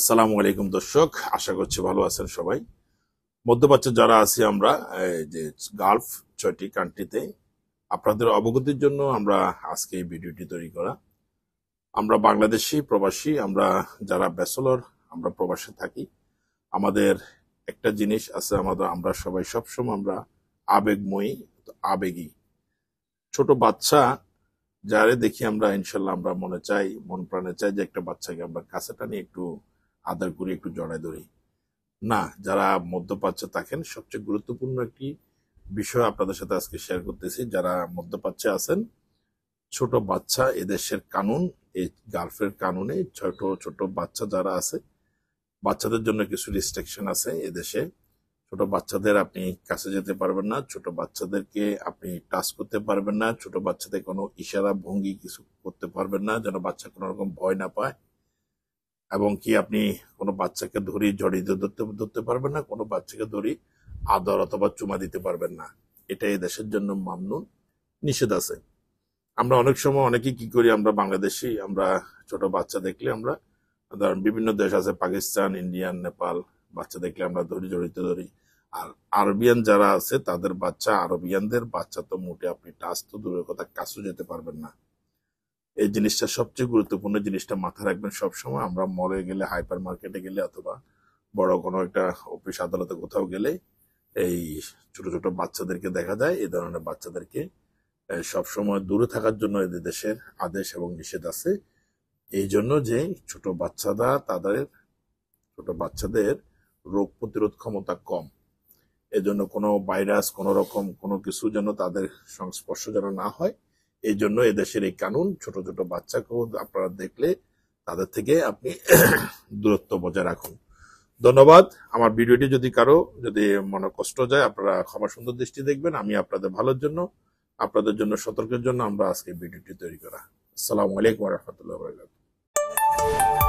আসসালামু আলাইকুম দর্শক, আশা করছি ভালো আছেন সবাই। মধ্যপ্রাচ্যে যারা আছি আমরা, এই যে গালফ 6টি কান্ট্রিতে, আপনাদের অবগতির জন্য আমরা আজকে এই ভিডিওটি তৈরি করা। আমরা বাংলাদেশি প্রবাসী, আমরা যারা ব্যাচেলর, আমরা প্রবাসে থাকি। আমাদের একটা জিনিস আছে, আমরা সবাই সবসময় আমরা আবেগময়ী, আবেগী। ছোট বাচ্চা যারে দেখি আমরা, ইনশাল্লাহ আমরা মন প্রাণে চাই যে একটা বাচ্চাকে আমরা কাছে টানি, একটু আদর করি, একটু জড়ায় ধরি। না, যারা মধ্যপ্রাচ্যে থাকেন, সবচেয়ে গুরুত্বপূর্ণ একটি বিষয় আপনাদের সাথে আজকে শেয়ার করতেছি। যারা মধ্যপ্রাচ্যে আছেন, ছোট বাচ্চা, এদেশের কানুন, এই গালফের কানুনে ছোট ছোট বাচ্চা যারা আছে, বাচ্চাদের জন্য কিছু রিস্ট্রিকশন আছে এদেশে। ছোট বাচ্চাদের আপনি কাছে যেতে পারবেন না, ছোট বাচ্চাদেরকে আপনি টাচ করতে পারবেন না, ছোট বাচ্চাদের কোনো ইশারা ভঙ্গি কিছু করতে পারবেন না, যেন বাচ্চা কোনো রকম ভয় না পায়। এবং কি আপনি কোনো বাচ্চাকে জড়িয়ে ধরতে ধরতে পারবেন না, কোনো বাচ্চাকে আদর অথবা চুমা দিতে পারবেন না। এটা এই দেশের জন্য মামনুন, নিষেধ আছে। আমরা অনেক সময় অনেকেই কি করি, আমরা বাংলাদেশি, আমরা ছোট বাচ্চা দেখলে আমরা, ধরেন বিভিন্ন দেশ আছে, পাকিস্তান, ইন্ডিয়ান, নেপাল, বাচ্চা দেখলে আমরা জড়িতে ধরি। আর আরবিয়ান যারা আছে তাদের বাচ্চা, আরবিয়ানদের বাচ্চা তো মোটে আপনি টাচ তো দূরের কথা, কাছেও যেতে পারবেন না। এই জিনিসটা সবচেয়ে গুরুত্বপূর্ণ, জিনিসটা মাথায় রাখবেন সবসময়। আমরা মলে গেলে, হাইপার মার্কেটে গেলে, অথবা বড় কোনো একটা অফিস আদালতে কোথাও গেলে এই ছোট ছোট বাচ্চাদেরকে দেখা যায়। এই ধরনের বাচ্চাদেরকে সবসময় দূরে থাকার জন্য এদের দেশের আদেশ এবং নিষেধ আছে। এই জন্য যে ছোট বাচ্চাদের রোগ প্রতিরোধ ক্ষমতা কম। এজন্য কোনো ভাইরাস, কোনো রকম কোনো কিছু যেন তাদের সংস্পর্শ যেন না হয়। এই জন্য এদেশের এই কানুন, ছোট ছোট বাচ্চাকেও আপনারা দেখলে তাদের থেকে আপনি দূরত্ব বজায় রাখুন। ধন্যবাদ। আমার ভিডিওটি যদি মনে কষ্ট যায়, আপনারা ক্ষমা সুন্দর দৃষ্টি দেখবেন। আমি আপনাদের ভালোর জন্য, আপনাদের জন্য সতর্কের জন্য আমরা আজকে ভিডিওটি তৈরি করা। আসসালামু আলাইকুম ওয়া রাহমাতুল্লাহি ওয়া বারাকাতুহু।